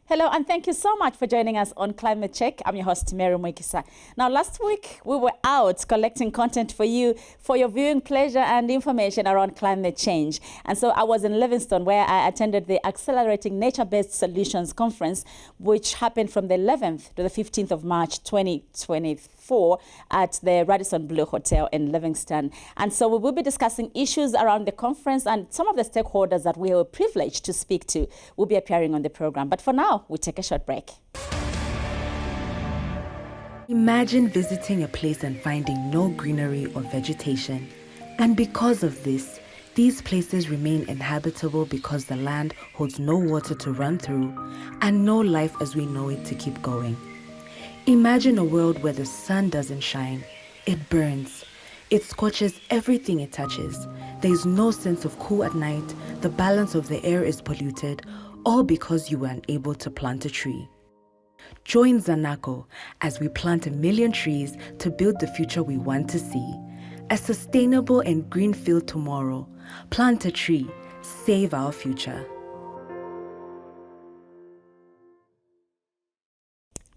Hello, and thank you so much for joining us on Climate Check. I'm your host, Mary Mwiikisa. Now, last week, we were out collecting content for you for your viewing pleasure and information around climate change. And so I was in Livingstone, where I attended the Accelerating Nature-Based Solutions Conference, which happened from the 11th to the 15th of March, 2024 at the Radisson Blu Hotel in Livingstone. And so we will be discussing issues around the conference, and some of the stakeholders that we were privileged to speak to will be appearing on the program. But for now, we take a short break. Imagine visiting a place and finding no greenery or vegetation. And because of this, these places remain inhabitable because the land holds no water to run through and no life as we know it to keep going. Imagine a world where the sun doesn't shine, it burns. It scorches everything it touches. There is no sense of cool at night, the balance of the air is polluted, all because you were unable to plant a tree. Join Zanako as we plant 1 million trees to build the future we want to see. A sustainable and green-filled tomorrow. Plant a tree, save our future.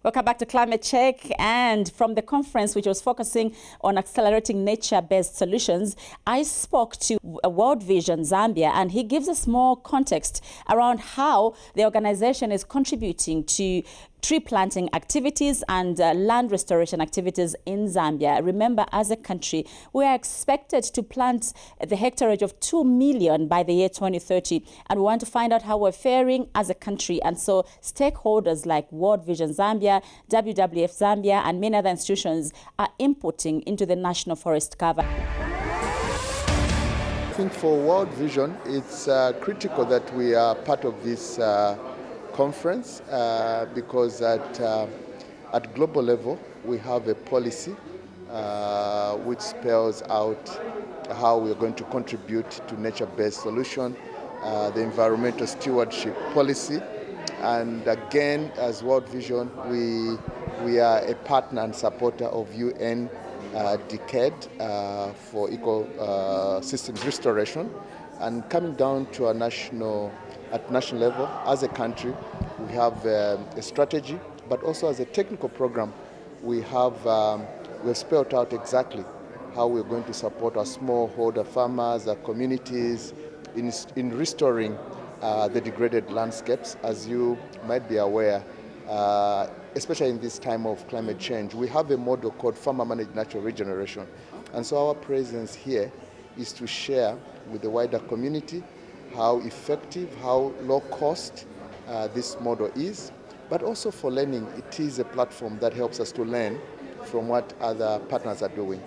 Welcome back to Climate Check. And from the conference, which was focusing on accelerating nature-based solutions, I spoke to World Vision Zambia, and he gives us more context around how the organization is contributing to tree planting activities and land restoration activities in Zambia. Remember, as a country, we are expected to plant the hectareage of 2 million by the year 2030. And we want to find out how we're faring as a country. And so stakeholders like World Vision Zambia, WWF Zambia, and many other institutions are inputting into the national forest cover. I think for World Vision, it's critical that we are part of this conference because at global level we have a policy which spells out how we are going to contribute to nature-based solution, the environmental stewardship policy, and again, as World Vision, we are a partner and supporter of UN Decade for ecosystems restoration, and coming down to at national level, as a country, we have a strategy, but also as a technical program, we've spelled out exactly how we're going to support our smallholder farmers, our communities, in restoring the degraded landscapes. As you might be aware, especially in this time of climate change, we have a model called Farmer-Managed Natural Regeneration. And so our presence here is to share with the wider community how effective, how low cost this model is, but also for learning, it is a platform that helps us to learn from what other partners are doing.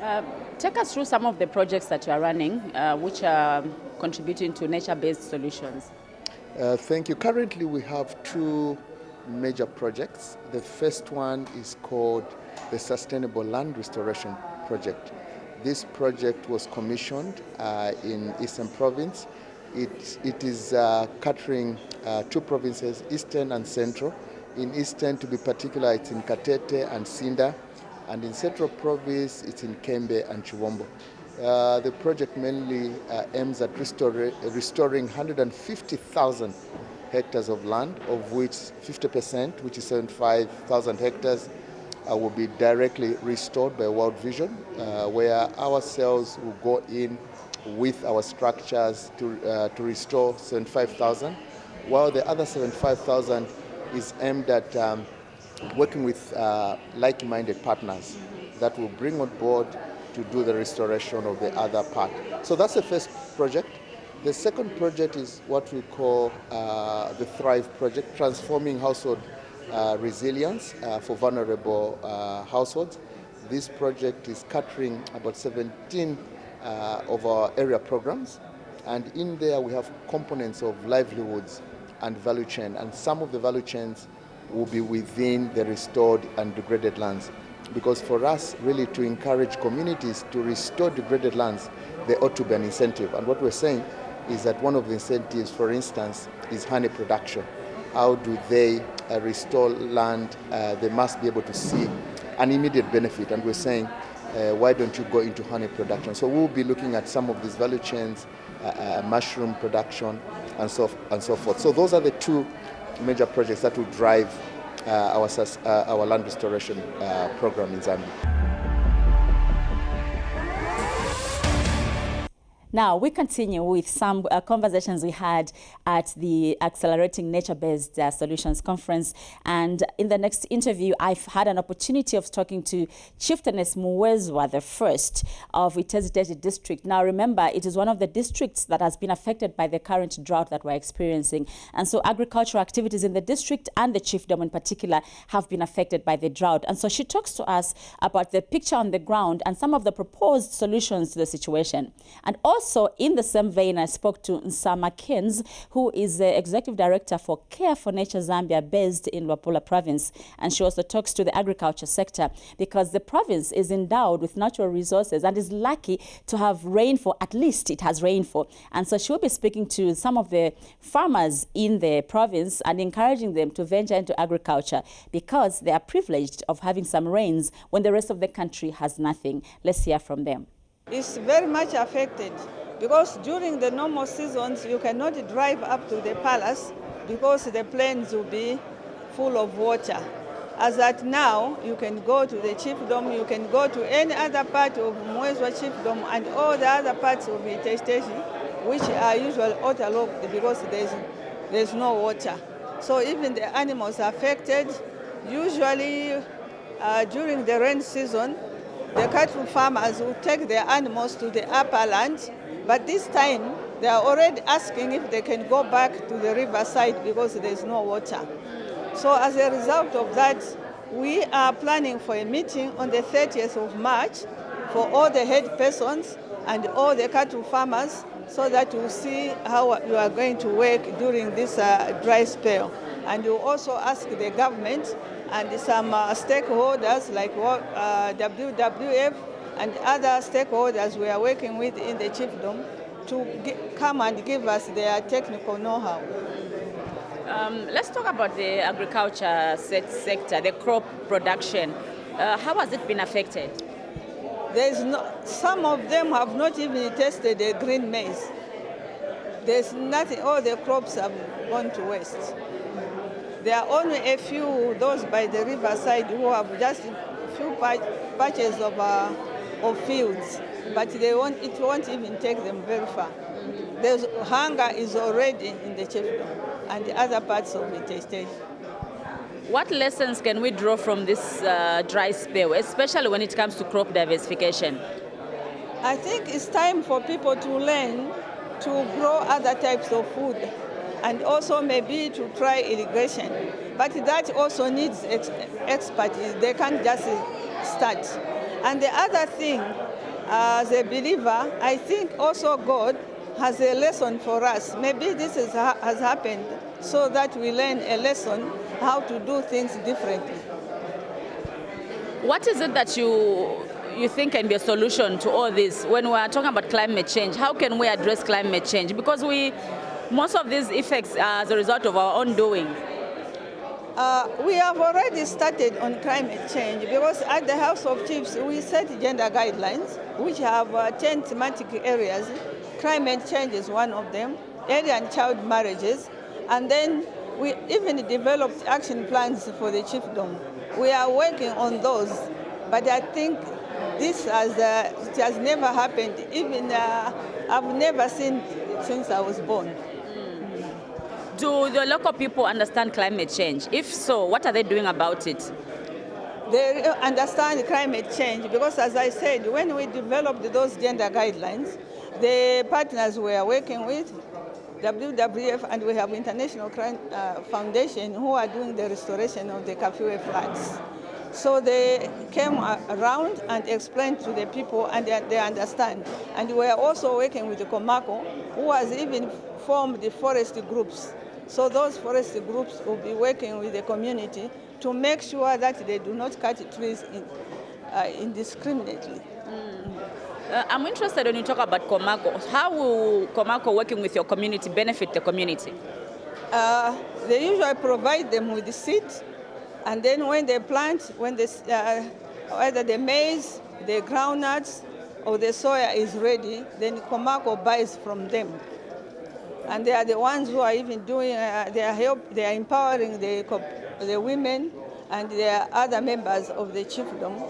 Okay. Take us through some of the projects that you are running, which are contributing to nature-based solutions. Thank you. Currently, we have 2 major projects. The first one is called the Sustainable Land Restoration Project. This project was commissioned in Eastern Province. It is covering 2 provinces, Eastern and Central. In Eastern, to be particular, it's in Katete and Sinda, and in Central Province, it's in Kembe and Chiwombo. The project mainly aims at restoring 150,000 hectares of land, of which 50%, which is 75,000 hectares, will be directly restored by World Vision, where our cells will go in with our structures to restore 75,000, while the other 75,000 is aimed at working with like-minded partners that will bring on board to do the restoration of the other part. So that's the first project. The second project is what we call the Thrive Project, transforming household resilience for vulnerable households. This project is covering about 17 of our area programs, and in there we have components of livelihoods and value chain, and some of the value chains will be within the restored and degraded lands. Because for us, really, to encourage communities to restore degraded lands, there ought to be an incentive. And what we're saying is that one of the incentives, for instance, is honey production. How do they restore land? They must be able to see an immediate benefit. And we're saying, why don't you go into honey production? So we'll be looking at some of these value chains, mushroom production, and so forth. So those are the 2 major projects that will drive our land restoration program in Zambia. Now, we continue with some conversations we had at the Accelerating Nature-Based Solutions Conference. And in the next interview, I've had an opportunity of talking to Chieftainess Mwiikisa, the first of Itezitezi district. Now, remember, it is one of the districts that has been affected by the current drought that we're experiencing. And so agricultural activities in the district and the chiefdom in particular have been affected by the drought. And so she talks to us about the picture on the ground and some of the proposed solutions to the situation. And also, in the same vein, I spoke to Nsama Kens, who is the Executive Director for Care for Nature Zambia based in Luapula Province. And she also talks to the agriculture sector because the province is endowed with natural resources and is lucky to have rainfall, at least it has rainfall. And so she will be speaking to some of the farmers in the province and encouraging them to venture into agriculture because they are privileged of having some rains when the rest of the country has nothing. Let's hear from them. It's very much affected because during the normal seasons you cannot drive up to the palace because the plains will be full of water. As at now, you can go to the chiefdom, you can go to any other part of Mwiikisa chiefdom, and all the other parts of Itezitezi, which are usually waterlogged because there's no water. So even the animals are affected. Usually during the rain season, the cattle farmers will take their animals to the upper land, but this time they are already asking if they can go back to the riverside because there's no water. So as a result of that, we are planning for a meeting on the 30th of March for all the head persons and all the cattle farmers so that we'll see how you are going to work during this dry spell. And we'll also ask the government and some stakeholders like WWF and other stakeholders we are working with in the chiefdom to come and give us their technical know-how. Let's talk about the agriculture sector, the crop production. How has it been affected? Some of them have not even tested the green maize. There's nothing, all the crops have gone to waste. There are only a few, those by the riverside, who have just a few patches of fields, but it won't even take them very far. There's hunger is already in the chiefdom and the other parts of Itezitezi. What lessons can we draw from this dry spell, especially when it comes to crop diversification? I think it's time for people to learn to grow other types of food and also maybe to try irrigation. But that also needs expertise. They can't just start. And the other thing, as a believer, I think also God has a lesson for us. Maybe this has happened so that we learn a lesson how to do things differently. What is it that you think can be a solution to all this when we are talking about climate change? How can we address climate change? Because most of these effects are as a result of our own doing. We have already started on climate change because at the House of Chiefs we set gender guidelines which have 10 thematic areas. Climate change is one of them, early and child marriages, and then we even developed action plans for the chiefdom. We are working on those, but I think this it has never happened. Even I've never seen it since I was born. Do the local people understand climate change? If so, what are they doing about it? They understand climate change because, as I said, when we developed those gender guidelines, the partners we are working with, WWF, and we have International Crime Foundation who are doing the restoration of the Kafue floods. So they came around and explained to the people, and they understand. And we are also working with the Komako, who has even formed the forest groups. So those forest groups will be working with the community to make sure that they do not cut trees indiscriminately. I'm interested when you talk about Komako. How will Komako working with your community benefit the community? They usually provide them with the seed, and then when they plant, either the maize, the groundnuts, or the soya is ready, then Komako buys from them. And they are the ones who are even doing, they are empowering the women and the other members of the chiefdom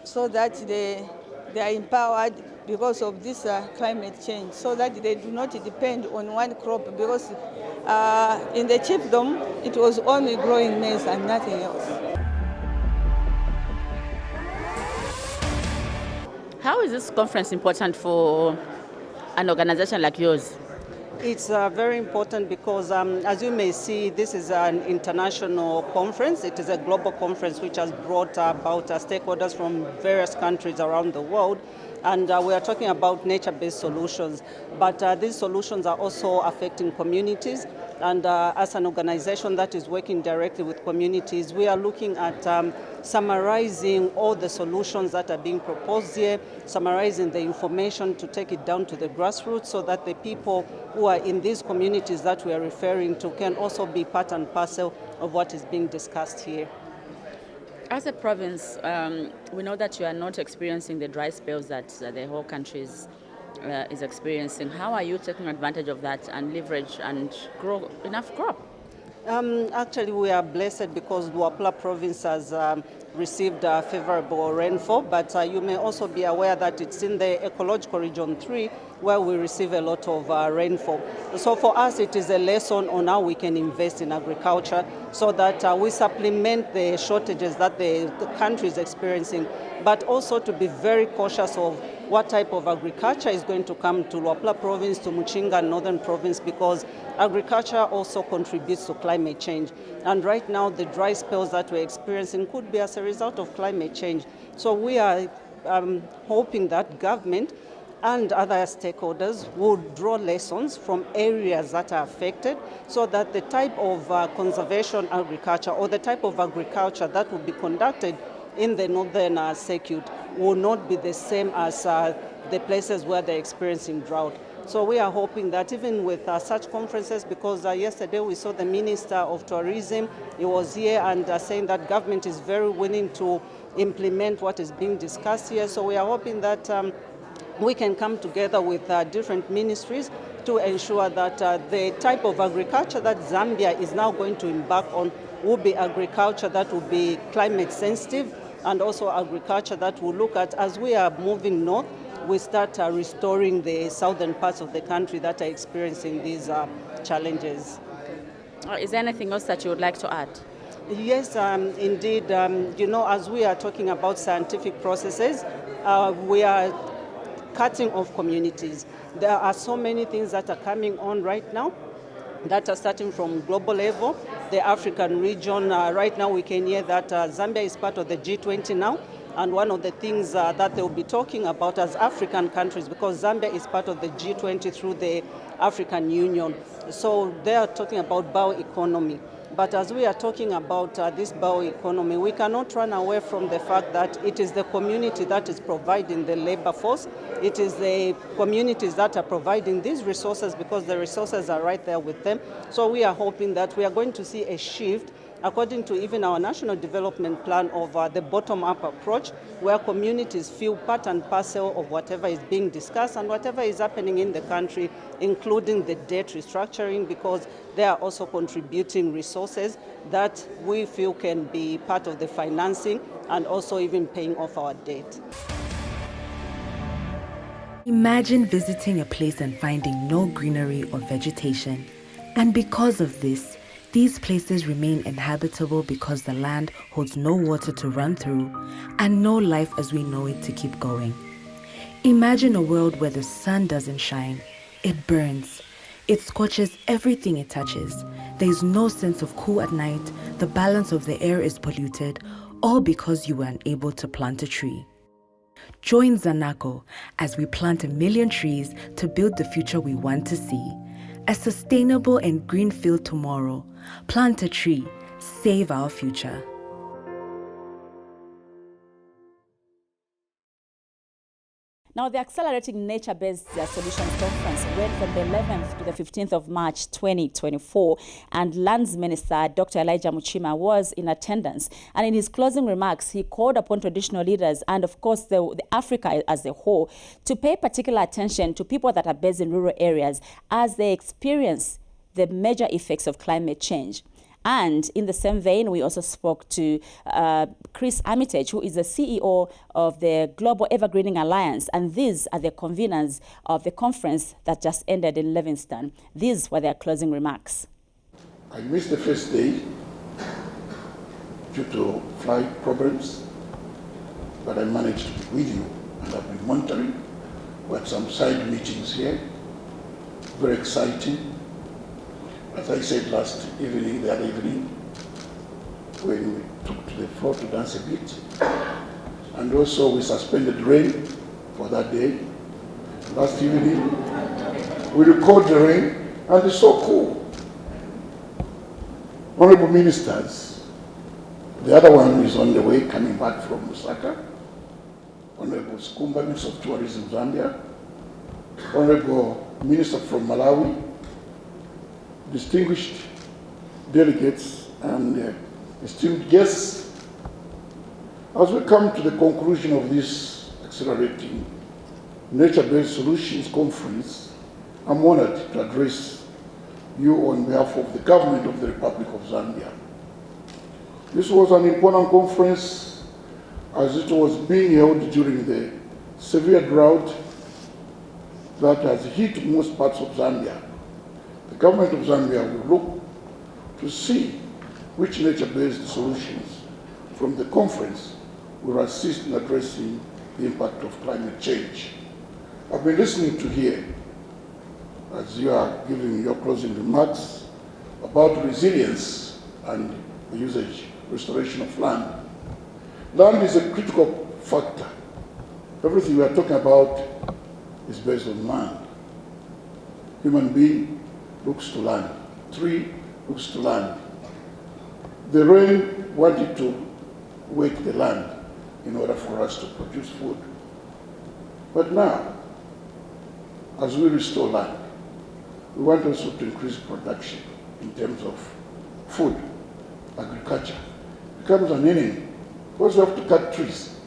so that they are empowered because of this climate change, so that they do not depend on one crop, because in the chiefdom it was only growing maize and nothing else. How is this conference important for an organization like yours? It's very important because, as you may see, this is an international conference. It is a global conference which has brought about stakeholders from various countries around the world. And we are talking about nature-based solutions. But these solutions are also affecting communities. And as an organization that is working directly with communities, we are looking at summarizing all the solutions that are being proposed here, summarizing the information to take it down to the grassroots so that the people who are in these communities that we are referring to can also be part and parcel of what is being discussed here. As a province, we know that you are not experiencing the dry spells that the whole country is experiencing. How are you taking advantage of that and leverage and grow enough crop? Actually, we are blessed because Luapula province has received favorable rainfall, but you may also be aware that it's in the ecological region 3 where we receive a lot of rainfall. So for us, it is a lesson on how we can invest in agriculture so that we supplement the shortages that the country is experiencing, but also to be very cautious of what type of agriculture is going to come to Luapula province, to Muchinga Northern province, because agriculture also contributes to climate change. And right now, the dry spells that we're experiencing could be as a result of climate change. So we are hoping that government and other stakeholders will draw lessons from areas that are affected so that the type of conservation agriculture or the type of agriculture that will be conducted in the northern circuit will not be the same as the places where they're experiencing drought. So we are hoping that even with such conferences, because yesterday we saw the Minister of Tourism, he was here and saying that government is very willing to implement what is being discussed here. So we are hoping that we can come together with different ministries to ensure that the type of agriculture that Zambia is now going to embark on will be agriculture that will be climate sensitive, and also agriculture that will look at, as we are moving north, we start restoring the southern parts of the country that are experiencing these challenges. Is there anything else that you would like to add? Yes, indeed. As we are talking about scientific processes, we are cutting off communities. There are so many things that are coming on right now that are starting from global level. The African region, right now we can hear that Zambia is part of the G20 now, and one of the things that they'll be talking about as African countries, because Zambia is part of the G20 through the African Union. So they are talking about bioeconomy. But as we are talking about this bioeconomy, we cannot run away from the fact that it is the community that is providing the labor force. It is the communities that are providing these resources because the resources are right there with them. So we are hoping that we are going to see a shift according to even our national development plan of the bottom-up approach, where communities feel part and parcel of whatever is being discussed and whatever is happening in the country, including the debt restructuring, because they are also contributing resources that we feel can be part of the financing and also even paying off our debt. Imagine visiting a place and finding no greenery or vegetation. And because of this, these places remain inhabitable because the land holds no water to run through and no life as we know it to keep going. Imagine a world where the sun doesn't shine, it burns. It scorches everything it touches. There is no sense of cool at night, the balance of the air is polluted, all because you were unable to plant a tree. Join Zanako as we plant 1 million trees to build the future we want to see. A sustainable and green-filled tomorrow. Plant a tree. Save our future. Now, the Accelerating Nature-Based Solutions Conference went from the 11th to the 15th of March 2024, and Lands Minister Dr. Elijah Muchima was in attendance. And in his closing remarks, he called upon traditional leaders and, of course, the Africa as a whole to pay particular attention to people that are based in rural areas as they experience the major effects of climate change. And in the same vein, we also spoke to Chris Armitage, who is the CEO of the Global Evergreening Alliance. And these are the conveners of the conference that just ended in Livingstone. These were their closing remarks. I missed the first day due to flight problems, but I managed to be with you, and I've been monitoring. We had some side meetings here, very exciting. As I said last evening, the other evening, when we took to the floor to dance a bit, and also we suspended rain for that day. Last evening, we recorded the rain, and it's so cool. Honorable ministers, the other one is on the way coming back from Lusaka. Honorable Skumba, Minister of Tourism, Zambia. Honorable Minister from Malawi. Distinguished delegates and esteemed guests, as we come to the conclusion of this Accelerating Nature-Based Solutions Conference, I'm honored to address you on behalf of the government of the Republic of Zambia. This was an important conference as it was being held during the severe drought that has hit most parts of Zambia. The government of Zambia will look to see which nature-based solutions from the conference will assist in addressing the impact of climate change. I've been listening to hear, as you are giving your closing remarks, about resilience and the usage, restoration of land. Land is a critical factor. Everything we are talking about is based on land. Human being looks to land. Tree looks to land. The rain wanted to wake the land in order for us to produce food. But now, as we restore land, we want also to increase production in terms of food. Agriculture becomes an enemy because we have to cut trees.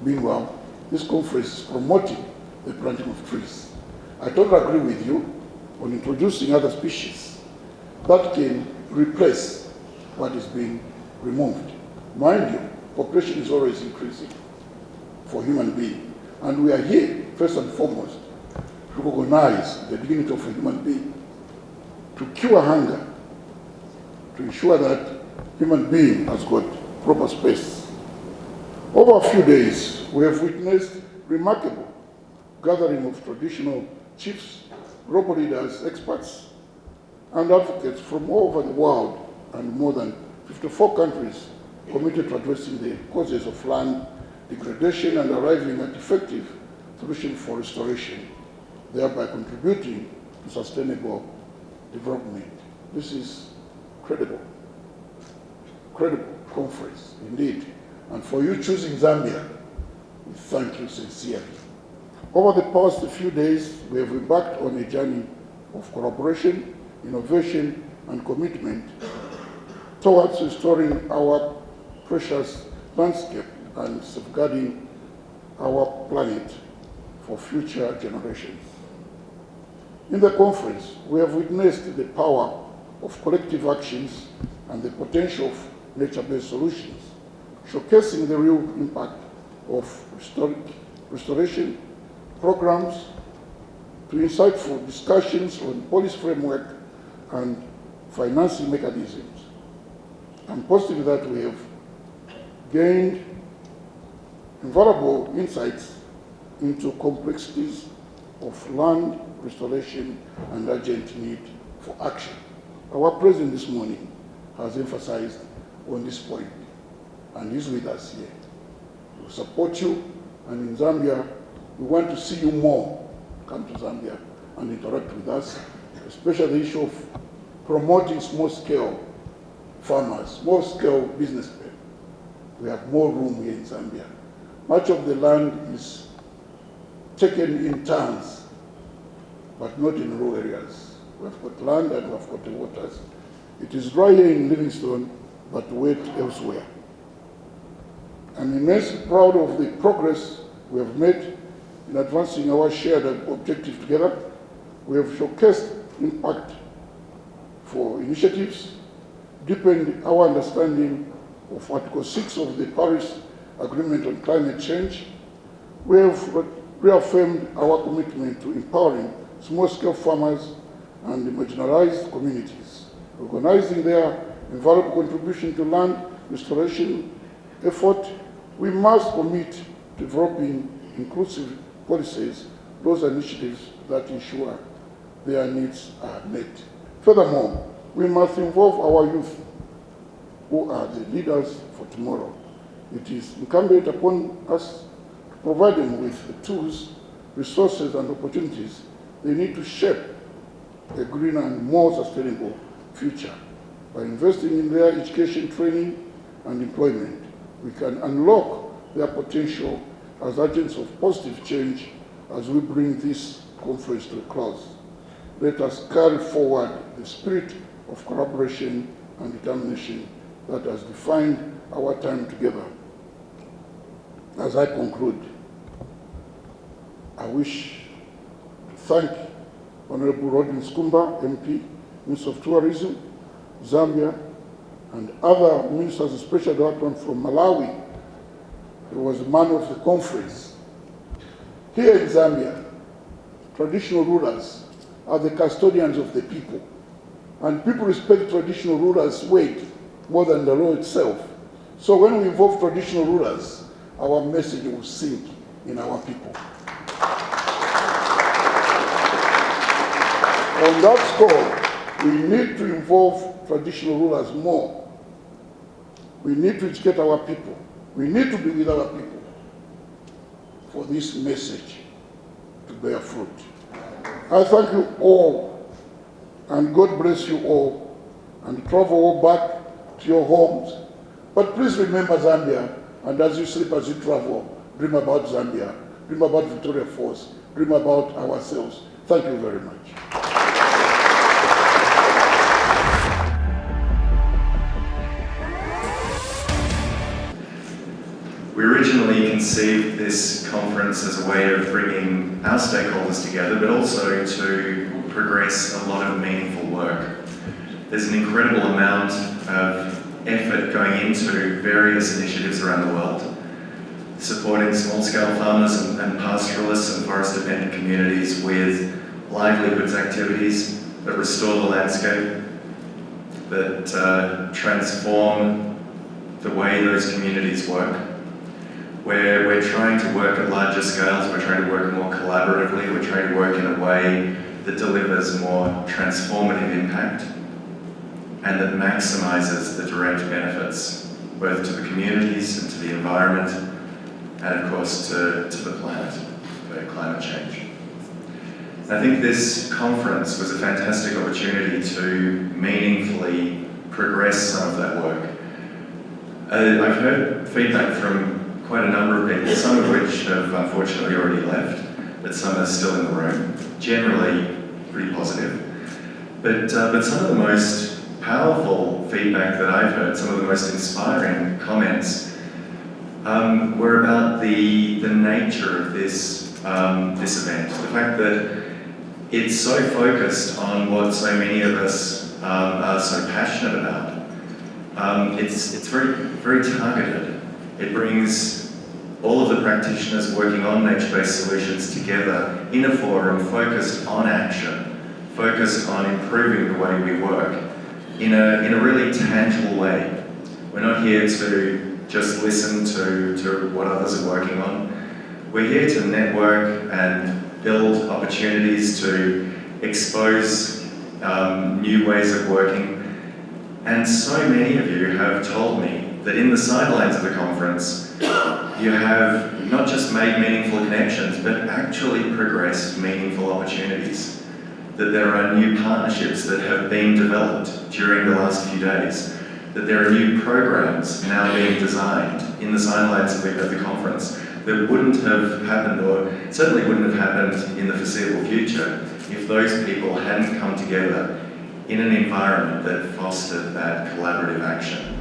Meanwhile, this conference is promoting the planting of trees. I totally agree with you on introducing other species that can replace what is being removed. Mind you, population is always increasing for human being, and we are here, first and foremost, to recognize the dignity of a human being, to cure hunger, to ensure that human being has got proper space. Over a few days, we have witnessed remarkable gathering of traditional chiefs, global leaders, experts, and advocates from all over the world, and more than 54 countries committed to addressing the causes of land degradation and arriving at effective solutions for restoration, thereby contributing to sustainable development. This is credible conference indeed. And for you choosing Zambia, we thank you sincerely. Over the past few days, we have embarked on a journey of collaboration, innovation, and commitment towards restoring our precious landscape and safeguarding our planet for future generations. In the conference, we have witnessed the power of collective actions and the potential of nature-based solutions, showcasing the real impact of restoration programs to insightful discussions on policy framework and financing mechanisms. I'm positive that we have gained invaluable insights into complexities of land restoration and urgent need for action. Our president this morning has emphasized on this point and is with us here. We support you, and in Zambia, we want to see you more come to Zambia and interact with us, especially the issue of promoting small-scale farmers, small-scale businessmen. We have more room here in Zambia. Much of the land is taken in towns, but not in rural areas. We've got land and we've got the waters. It is dry here in Livingstone, but wet elsewhere. I'm immensely proud of the progress we have made in advancing our shared objective together. We have showcased impact for initiatives, deepened our understanding of Article 6 of the Paris Agreement on Climate Change. We have reaffirmed our commitment to empowering small-scale farmers and the marginalized communities, recognizing their invaluable contribution to land restoration effort. We must commit to developing inclusive policies, those initiatives that ensure their needs are met. Furthermore, we must involve our youth, who are the leaders for tomorrow. It is incumbent upon us to provide them with the tools, resources, and opportunities they need to shape a greener and more sustainable future. By investing in their education, training, and employment, we can unlock their potential as agents of positive change as we bring this conference to a close. Let us carry forward the spirit of collaboration and determination that has defined our time together. As I conclude, I wish to thank Honorable Rodin Skumba, MP, Minister of Tourism, Zambia, and other ministers, especially that one from Malawi, who was the man of the conference. Here in Zambia, traditional rulers are the custodians of the people, and people respect traditional rulers' weight more than the law itself. So when we involve traditional rulers, our message will sink in our people. On that score, we need to involve traditional rulers more. We need to educate our people. We need to be with our people for this message to bear fruit. I thank you all, and God bless you all, and travel all back to your homes. But please remember Zambia, and as you sleep, as you travel, dream about Zambia, dream about Victoria Falls, dream about ourselves. Thank you very much. We originally conceived this conference as a way of bringing our stakeholders together, but also to progress a lot of meaningful work. There's an incredible amount of effort going into various initiatives around the world, supporting small-scale farmers and pastoralists and forest-dependent communities with livelihoods activities that restore the landscape, that transform the way those communities work. We're trying to work at larger scales, we're trying to work more collaboratively, we're trying to work in a way that delivers more transformative impact and that maximizes the direct benefits, both to the communities and to the environment, and of course to the planet, for climate change. I think this conference was a fantastic opportunity to meaningfully progress some of that work. I've heard feedback from quite a number of people, some of which have unfortunately already left, but some are still in the room. Generally pretty positive. But some of the most powerful feedback that I've heard, some of the most inspiring comments, were about the nature of this event. The fact that it's so focused on what so many of us are so passionate about. It's very, very targeted. It brings all of the practitioners working on nature-based solutions together in a forum focused on action, focused on improving the way we work in a really tangible way. We're not here to just listen to what others are working on. We're here to network and build opportunities to expose new ways of working. And so many of you have told me that in the sidelines of the conference, you have not just made meaningful connections, but actually progressed meaningful opportunities. That there are new partnerships that have been developed during the last few days. That there are new programs now being designed in the sidelines of the conference that wouldn't have happened, or certainly wouldn't have happened in the foreseeable future, if those people hadn't come together in an environment that fostered that collaborative action.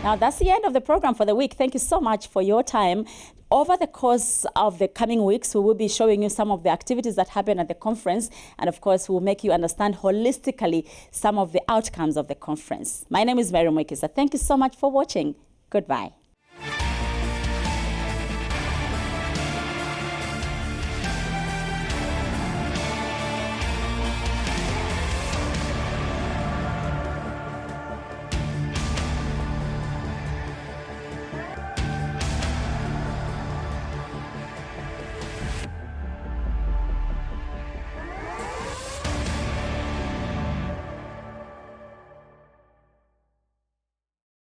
Now, that's the end of the program for the week. Thank you so much for your time. Over the course of the coming weeks, we will be showing you some of the activities that happen at the conference. And of course, we'll make you understand holistically some of the outcomes of the conference. My name is Mary Mwiikisa. Thank you so much for watching. Goodbye.